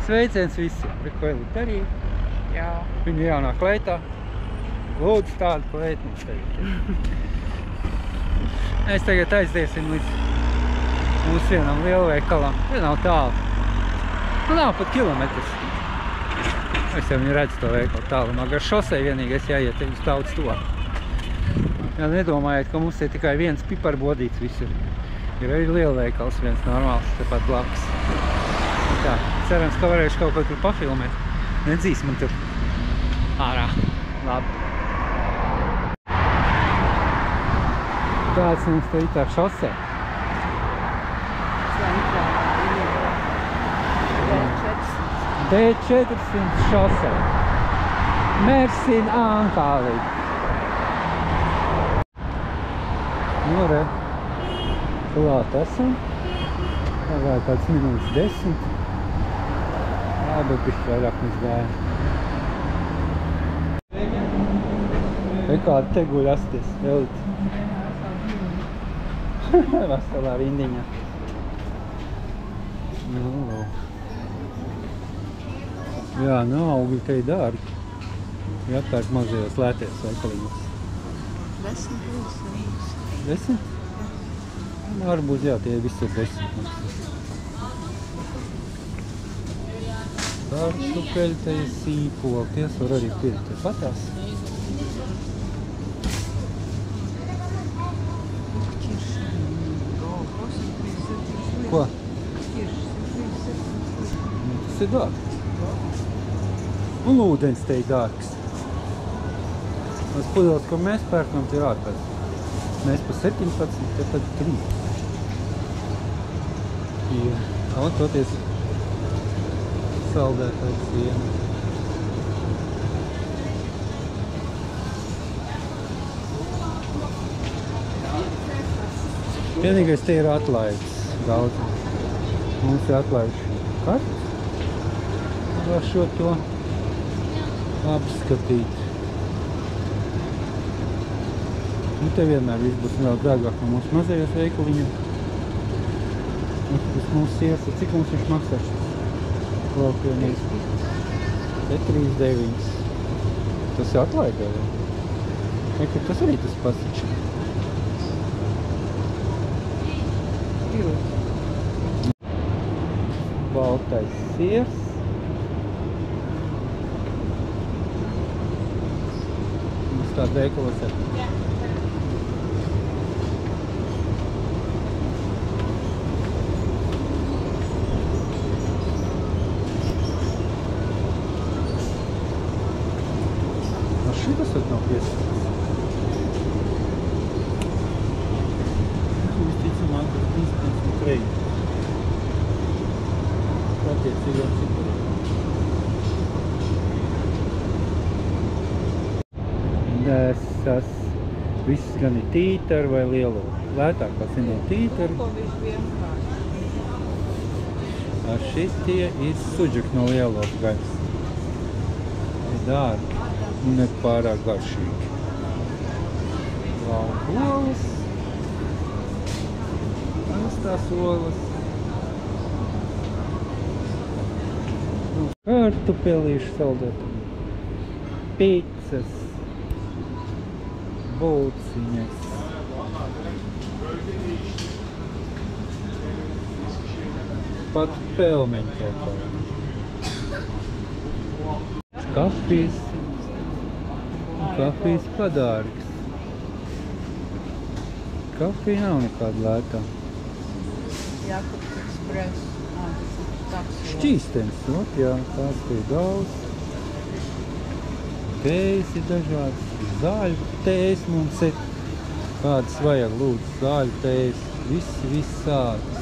Sveiciens visiem. Riko Elita arī. Jā. Viņa jaunā kleitā. Lūdzu tādu kleitu mums tagad. Mēs tagad aizdiesim līdz mūsu vienam lielveikalam. Ja nav tālu. Nu nav pat kilometrs. Es jau viņu redzu to veikalu tālumā. Gar šosei vienīgais jāiet uz daudz to. Ja nedomājiet, ka mums ir tikai viens piparbodīts visur. Ir arī lielveikals viens normāls, tepat blakus. Tā, cerams, ka varēšu kaut ko tur pafilmēt. Nedzīs man tur ārā. Labi. Tāds mums te ir tā šosē. D400 šosē. Mersin Ankālī. Nu, re. Klāt esam. Vēl kāds minūtes 10. Labi, bišķi vairāk mēs gājam. Vai kādi te guļ asties, Elita? Veselā rindiņā. Nu, jā, nu, augļi te ir dārgi. Jāpērk mazajos lētajos veikaliņos. 10? Varbūt, jā, tie visi ir 10. Kartupeļi, te ir sīpoli, ties var arī pirkt patās. Ko? Tas ir dārgs. Un ūdens te ir dārgs. Tas pudeles, ko mēs pērkam, tie ir ārpēc. Mēs pa 17, te tad 3. Jā, un toties saldētais siena. Vienīgais te ir atlaides daudz. Mums ir atlaiduši kartus. Var šo to apskatīt. Nu, te vienmēr viss būs vēl dārgāk no mūsu mazajos veikaliņiem. Mums siesa, cik mums viņš maksā šis? Laukvienīs. Te 3,9. Tas ir atlaidē, vai? Nekad tas arī tas pasičs. Baltais siers. Mums tāda veikalos ir. Šitas vēl nav piesakās. Visticamāk, tas 15 kreļi. Attiecīgā ciparā. Nesas. Viss gan ir tītari vai lielo. Lētākās ir no tītari. Šitie ir suģuki no lielo gaļas. Ir dārgi. Ne pārāk garšīgi. Lauku olas. Astās olas. Kartupelīšu saldētumi. Picas. Bulciņas. Pat pelmeņi kaut kā. Kafijas. Kafijas padārgs. Kafija nav nekāda lētā. Jakobs Express. Šķīstens, ot, jā, tāds te ir daudz. Tējas ir dažādas. Zāļu tējas mums ir. Kādas vajag, lūdzu, zāļu tējas. Visādas.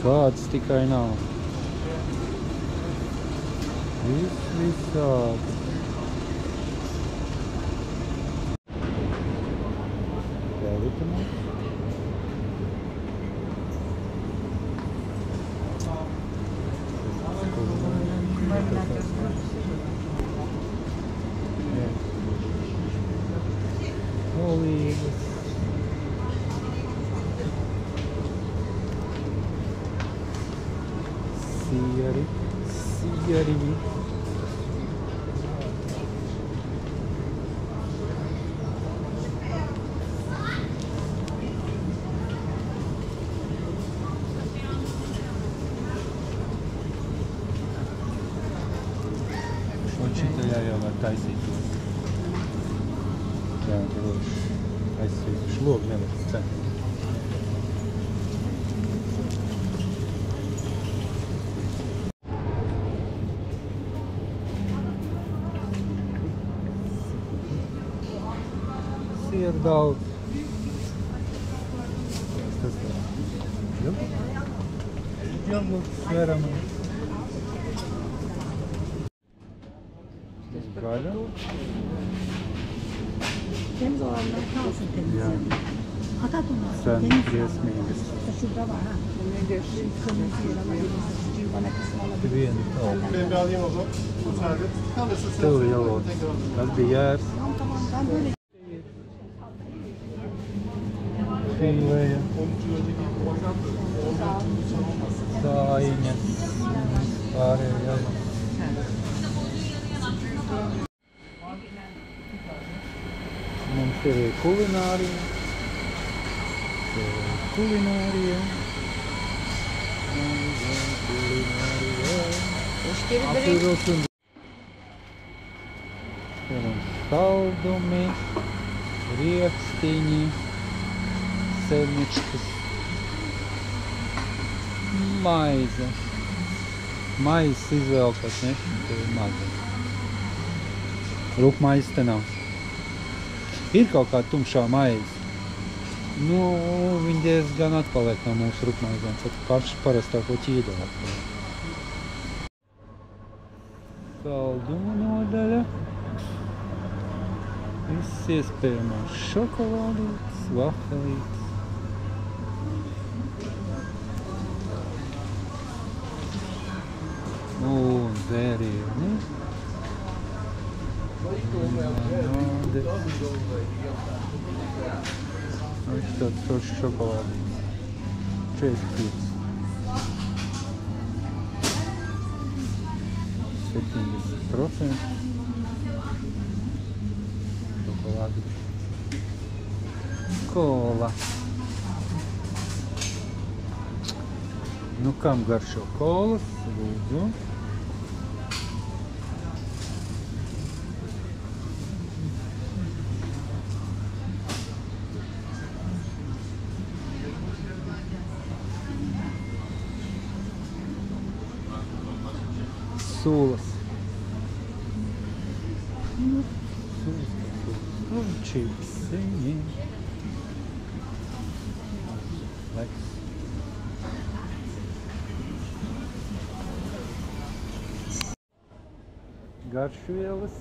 Kādas tikai nav. Visādas. Olīvas. Sieri. Šito jau var taisīt tos. Jā, droši. Aizsīt šlogu nelikt cenu. Ir daudz. Tas tā. Jogurts sveram. Gaļa. Jā. Sen briesmīgas. Vienu tauku. Tev jalots. Tas bija jērs. Filēja. Sāiņas. Pārējais. Mums ir kulinārija. Saldumi, riekstiņi, semičkas, maize. Maizes izvēlkas, ne? Te ir maza. Rūpmaizes te nav. Ir kaut kā tumšā maize. Nu, viņi diezgan atpaliek no mūsu rūpmaizēm. Tad paši parastāko ķīdāt. Saldumu nodaļa. Viss iespējamās šokolādītes, vafelītes. Un dzērieni. Viņš tāds foršs šokolādītes. 45. 70%. Šokolādītes. Kola. Nu, kam garšo kolas? Lūdzu. Sulas. Un čipsiņi. Leks. Garšvielas.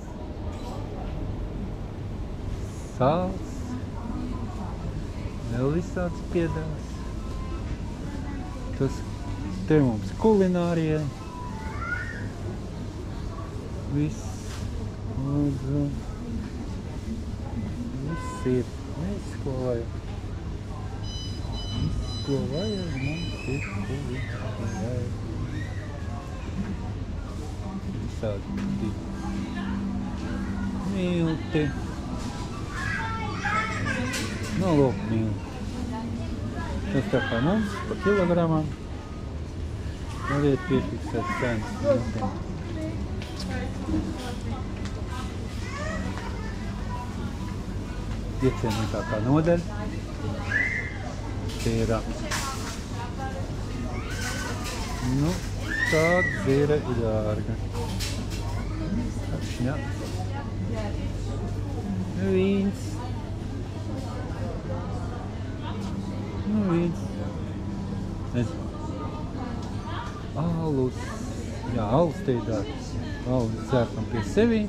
Sāls. Vēl visāds piedāvās. Tas te mums kulinārijai. Viss, lūdzu, viss ir, viss, ko vajag. Viss, ko vajag, mums ir, ko vajag. Visādi milti. Nu, lūk, milti. Tas tā kā mums, pa kilogramam. Variet piefiksēt cenas miltiem. Piecienītākā nodaļa. Dzēra. Nu, tā dzēra ir dārga. Šņats. Vīns. Nu, vīns. Nezinu. Alus. Jā, alus te ir dārgs. Alus dzērtam pie sevī.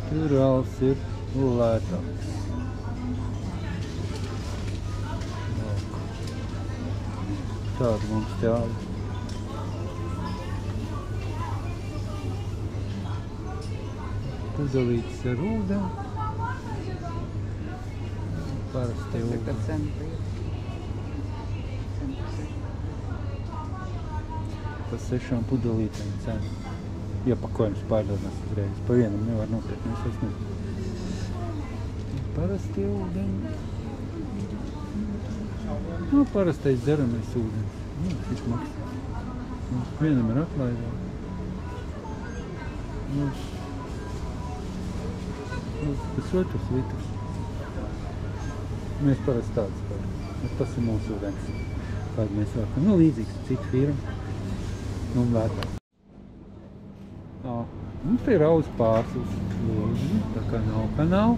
Tur alus ir lētāks. Tāda mums te alus. Pudelītes ar ūdeni. Parasti ūdeni. pa 6 pudelītēm cenu. Iepakojums pārdodams uzreiz. Pa vienam nevar nopirkt, es vairs nezinu. Parasti ūdeni. Nu, parastais dzeramais ūdens. Nu, cik maksā. Nu, vienam ir atlaidā. Nu, pusotrs litrs. Mēs parasti tāds pār. Tas ir mūsu ūdens. Kādu mēs vākam. Nu, līdzīgs citu firmu. Nu, vētāk. Nu, te ir rauz pārslas. Tā kā nav.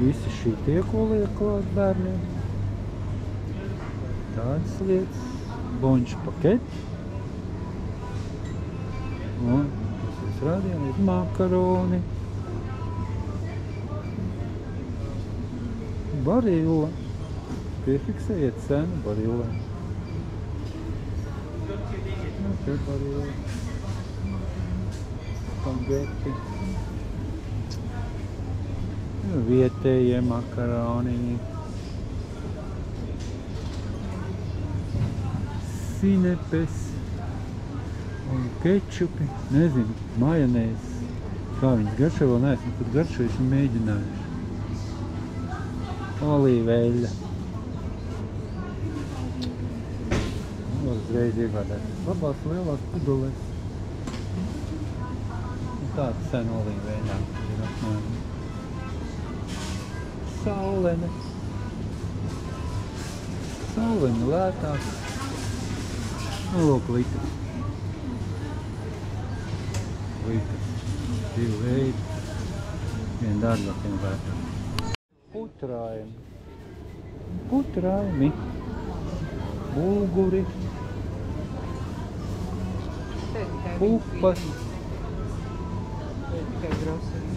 Visi šitie, ko liek klāt bērniem. Tādas lietas. Bonču paketi. Un, tas es rādījām, ir makaroni. Barilla. Piefiksējiet cenu barillē. Nu, te barilla. Spageti. Vietējie makaroni. Sinepes. Un kečupi. Nezinu, majonēs. Kā viņas garšo, vēl neesmu pat garšojuši un mēģinājuši. Olīveļa. Uzreiz iegādāties labās lielās pudelēs. Tāda sen olīveļā ir apmēram. Saulene. Saulene lētāk. Nu, lūk, litrs. Litrs. 2 veidi. Vien dārgāk, vien lētāk. Putrājumi, bulguri, pupas,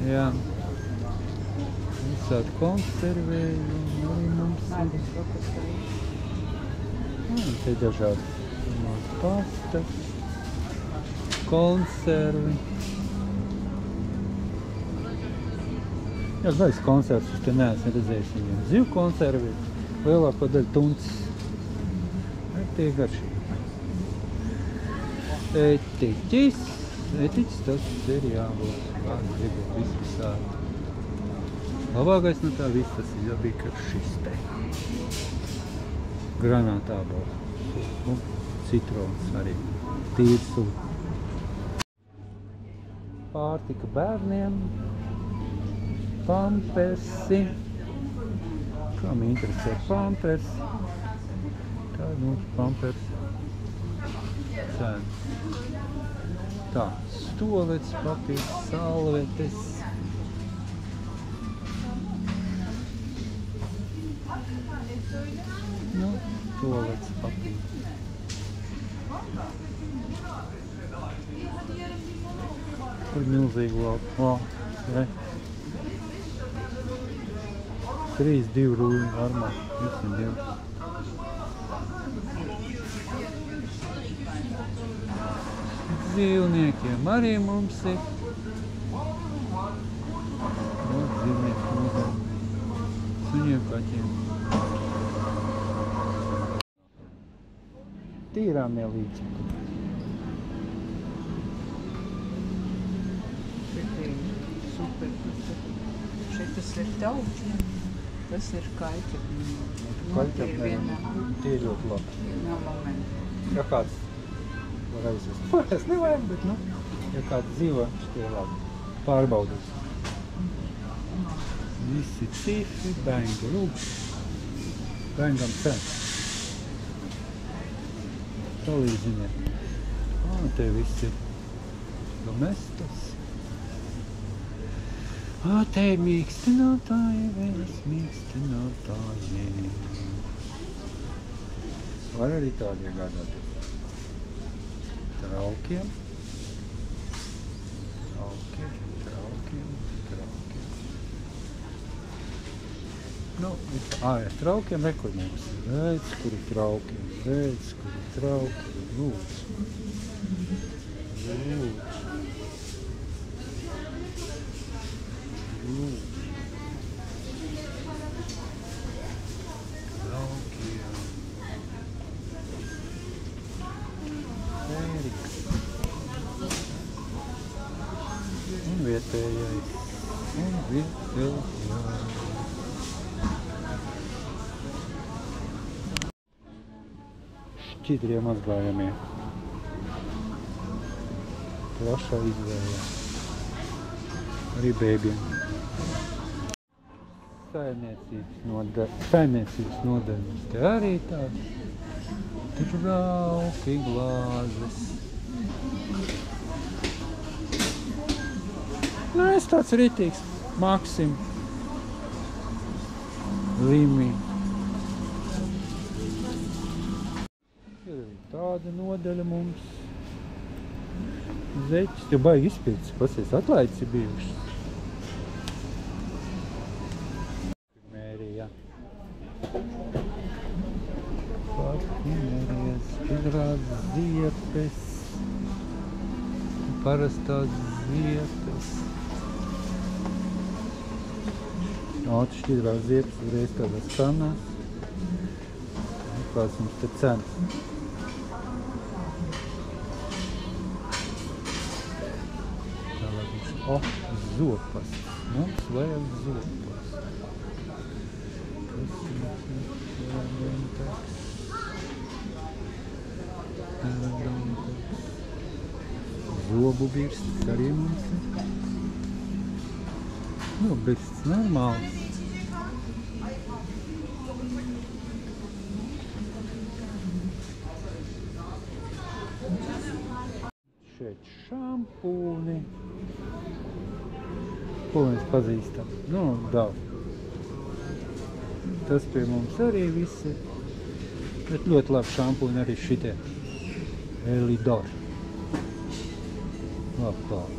jā, visādi konservēji, arī mums ir, te dažādi pastas, konservi. Jā, gaisa konservus es te neesmu redzējis viņiem. Zivu konservi, lielāko daļu tuncis. Tie garšīgi. Etiķis tas ir jābūt. Kāds gribot visu visādi. Labākais no tā viss tas ir bija, ka šis te. Granātā būs. Un citrons arī. Tīrs un pārtika bērniem. Pampersi. Kā man interesē pampersi? Tāda mums pampersi. Cenas. Tā, stolets, papīrs, salvetes. Nu, stolets, papīrs. Tur milzīgi labi. Re. 3-2 rūļi normāli, visiem divas. Dzīvniekiem arī mums ir. Dzīvnieki mūzēm. Suņiem kaķiem. Tīrāmie līdzekļi. Super. Šeit tas ir tauķi. Tas ir kaļķi. Tie ir ļoti labi. Vienā momentā. Ja kāds var aizvest. Es nevajag, bet, nu, ja kāds dzīvo, tie ir labi. Pārbaudīt. Visi cifri, bengi, lūk. Bengam cen. Salīdziniet. Te viss ir domestos. Te ir mīkstinātāji, vēlas mīkstinātāji. Var arī tādi iegādāties. Traukiem. Nu, traukiem rekur mums. Redz, kur ir traukiem. Lūdzu. šķidrie mazgājamie. Plašā izvēle. Arī bēbiem. Saimniecības nodaļas. Te arī tāds trauki glāzes. Nu, es tāds ritīgs. Maksim. Limi. Ir arī tāda nodaļa mums. Zeķis. Tev baigi izpildis. Pasies, atlaides ir bijušas. Parfumērija. Parfumērijas. Šķidrās ziepes. Parastās ziepes. Ātri šķidrās ziepes uzreiz tādās kanās. Kāds mums te cenas. Tālāk mums, zopas. Mums vajag zopas. Kas zobu birsts arī mums ir. Nu, birsts normāls. Šeit šampūni. Ko mēs pazīstam? Nu, daudz. Tas pie mums arī viss ir. Bet ļoti labi šampūni arī šitie. Elidor. Labāk.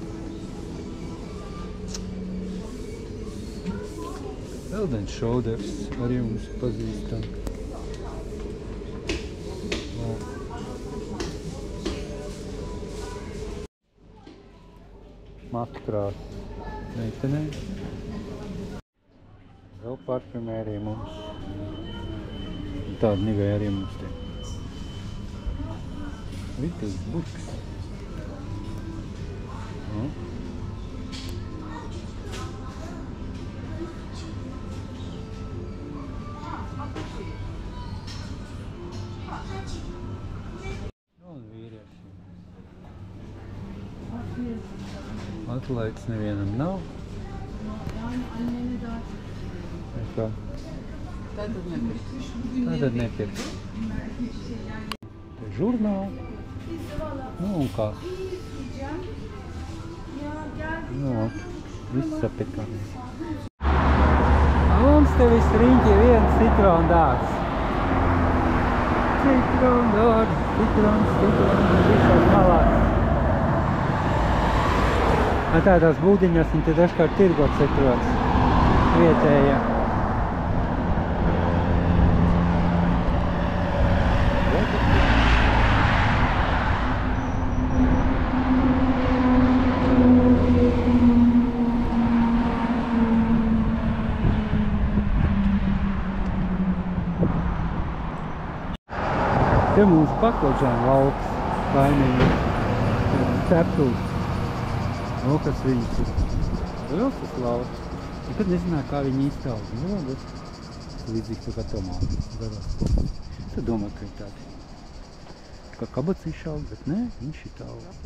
Head and Shoulders arī mums pazīstam. Matkrās meitenē. Vēl parfumērija mums. Tāda Nivea arī mums te. Vitas burks. Un vīrieši. Atlaides nevienam nav. Nekā. Tad nepirks. Te žurnāli. Nu un kā? Nu, viss sapirkāmies. Mums te viss riņķi ir viens citronu dārds. Citronu dārds, citrons, visās malās. Tādās būdiņās viņi te dažkārt tirgots atrodas vietējā. Te mums baklažānu lauks, laimīgi, ceptulis. O, kas viņas ir. Liels tas lauks. Nekad nezināju, kā viņi iztauga. Nu, bet līdzīgi tā kā tomāti. Tad domāju, ka ir tādi. Kā kabats izšaug, bet nē, viņš ir tālāk.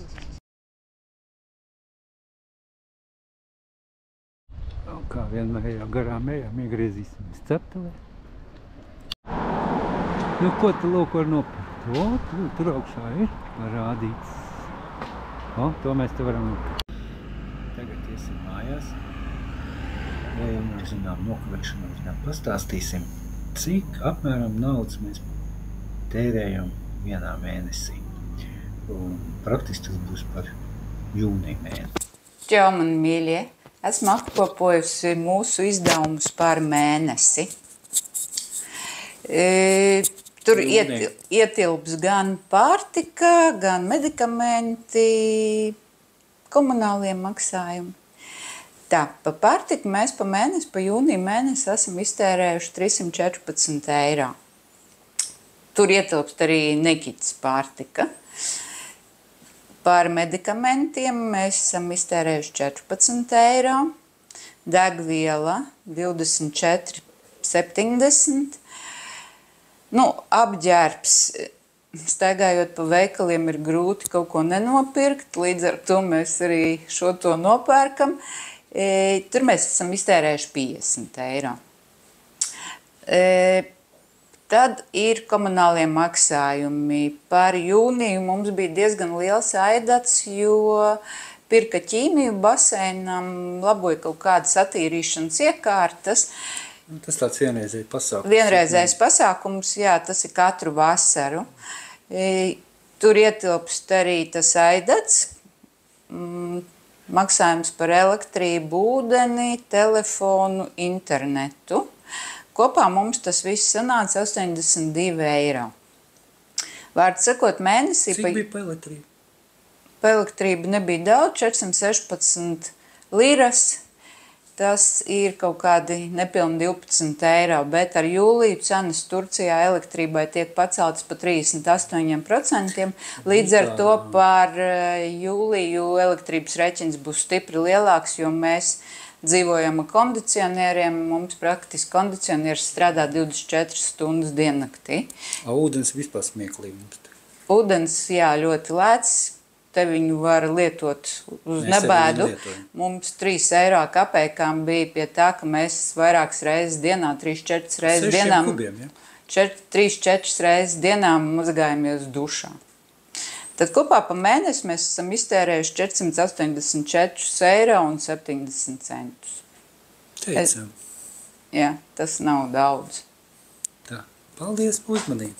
Kā vienmēr jau garām ejam, iegriezīsimies ceptuvē. Nu, ko tu lūk var nopirkt? O, tur augšā ir parādīts. O, to mēs te varam nopirkt. Tagad iesim mājās. Zinām, nokavēšanām pastāstīsim, cik apmēram naudas mēs tērējam vienā mēnesī. Un praktiski tas būs par jūniju mēnesi. Čau, mani mīļie! Esmu apkopojusi mūsu izdevumus par mēnesi. Tur ietilps gan pārtika, gan medikamenti, komunālie maksājumi. Tā, pa pārtiku mēs pa mēnesi, pa jūniju mēnesi esam iztērējuši 314 eiro. Tur ietilpst arī Nikitas pārtika. Par medikamentiem mēs esam iztērējuši 14 eiro. Degviela 24,70. Nu, apģērbs staigājot pa veikaliem ir grūti kaut ko nenopirkt, līdz ar to mēs arī šo to nopērkam. Tur mēs esam iztērējuši 50 eiro. Tad ir komunālie maksājumi. Par jūniju mums bija diezgan liels aidats, jo pirka ķīmiju baseinam, laboja kaut kādas attīrīšanas iekārtas. Tas tāds vienreizējs pasākums. Vienreizējs pasākums, jā, tas ir katru vasaru. Tur ietilpst arī tas aidats, maksājums par elektrību, ūdeni, telefonu, internetu. Kopā mums tas viss sanāca 82 eiro. Vārds sakot, mēnesī... Cik bija pa elektrību? Pa elektrību nebija daudz, 416 liras. Tas ir kaut kādi nepilni 12 eiro, bet ar jūliju cenas Turcijā elektrībai tiek paceltas pa 38%. Līdz ar to par jūliju elektrības reķins būs stipri lielāks, jo mēs dzīvojam ar kondicionieriem, mums praktiski kondicionieris strādā 24 stundas diennaktī. Ūdens vispār smieklīgi. Ūdens, jā, ļoti lēts, te viņu var lietot uz nebēdu. Mums 3 eiro kapekām bija pie tā, ka mēs vairākas reizes dienā, 3-4 reizes dienā, 3-4 reizes dienā mazgājamies dušā. Tad kopā pa mēnesi mēs esam iztērējuši 484 eiro un 70 centus. Teicam. Jā, tas nav daudz. Tā, paldies par uzmanību.